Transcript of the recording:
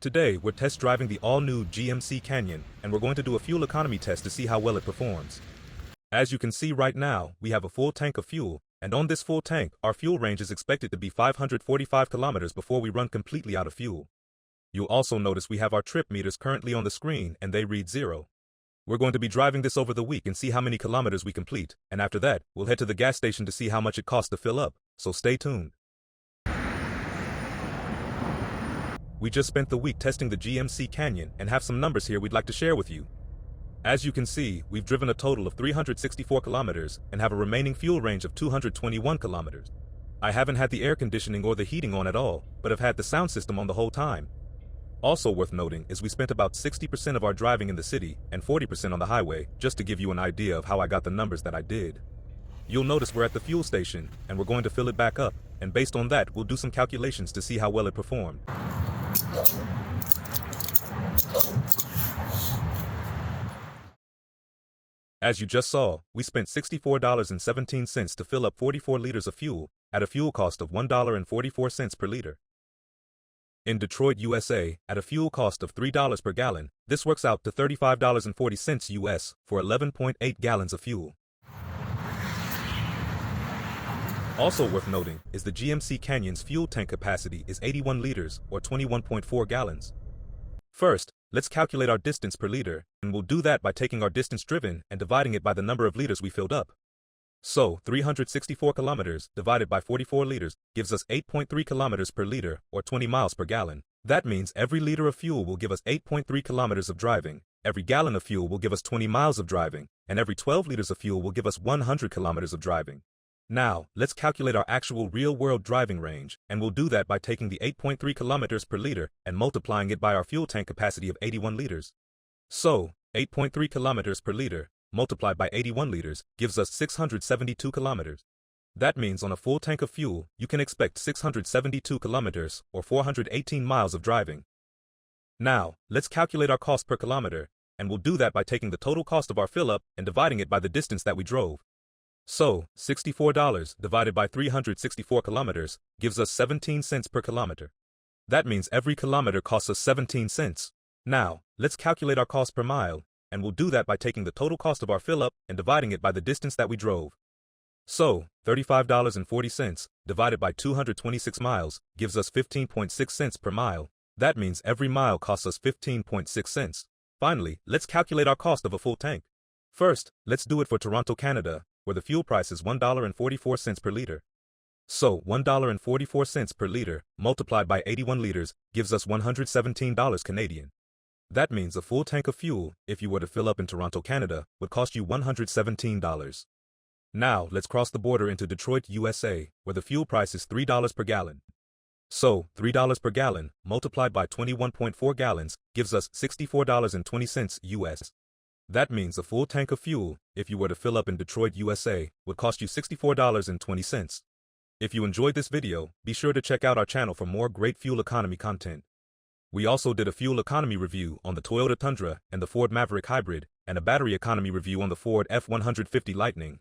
Today, we're test driving the all-new GMC Canyon, and we're going to do a fuel economy test to see how well it performs. As you can see right now, we have a full tank of fuel, and on this full tank, our fuel range is expected to be 545 kilometers before we run completely out of fuel. You'll also notice we have our trip meters currently on the screen, and they read 0. We're going to be driving this over the week and see how many kilometers we complete, and after that, we'll head to the gas station to see how much it costs to fill up, so stay tuned. We just spent the week testing the GMC Canyon and have some numbers here we'd like to share with you. As you can see, we've driven a total of 364 kilometers and have a remaining fuel range of 221 kilometers. I haven't had the air conditioning or the heating on at all, but have had the sound system on the whole time. Also worth noting is we spent about 60% of our driving in the city and 40% on the highway, just to give you an idea of how I got the numbers that I did. You'll notice we're at the fuel station, and we're going to fill it back up, and based on that, we'll do some calculations to see how well it performed. As you just saw, we spent $64.17 to fill up 44 liters of fuel, at a fuel cost of $1.44 per liter. In Detroit, USA, at a fuel cost of $3 per gallon, this works out to $35.40 US for 11.8 gallons of fuel. Also worth noting is the GMC Canyon's fuel tank capacity is 81 liters or 21.4 gallons. First, let's calculate our distance per liter, and we'll do that by taking our distance driven and dividing it by the number of liters we filled up. So, 364 kilometers divided by 44 liters gives us 8.3 kilometers per liter or 20 miles per gallon. That means every liter of fuel will give us 8.3 kilometers of driving, every gallon of fuel will give us 20 miles of driving, and every 12 liters of fuel will give us 100 kilometers of driving. Now, let's calculate our actual real-world driving range, and we'll do that by taking the 8.3 kilometers per liter and multiplying it by our fuel tank capacity of 81 liters. So, 8.3 kilometers per liter, multiplied by 81 liters, gives us 672 kilometers. That means on a full tank of fuel, you can expect 672 kilometers, or 418 miles of driving. Now, let's calculate our cost per kilometer, and we'll do that by taking the total cost of our fill-up and dividing it by the distance that we drove. So, $64 divided by 364 kilometers gives us 17 cents per kilometer. That means every kilometer costs us 17 cents. Now, let's calculate our cost per mile, and we'll do that by taking the total cost of our fill-up and dividing it by the distance that we drove. So, $35.40 divided by 226 miles gives us 15.6 cents per mile. That means every mile costs us 15.6 cents. Finally, let's calculate our cost of a full tank. First, let's do it for Toronto, Canada, where the fuel price is $1.44 per liter. So, $1.44 per liter, multiplied by 81 liters, gives us $117 Canadian. That means a full tank of fuel, if you were to fill up in Toronto, Canada, would cost you $117. Now, let's cross the border into Detroit, USA, where the fuel price is $3 per gallon. So, $3 per gallon, multiplied by 21.4 gallons, gives us $64.20 US. That means a full tank of fuel, if you were to fill up in Detroit, USA, would cost you $64.20. If you enjoyed this video, be sure to check out our channel for more great fuel economy content. We also did a fuel economy review on the Toyota Tundra and the Ford Maverick Hybrid, and a battery economy review on the Ford F-150 Lightning.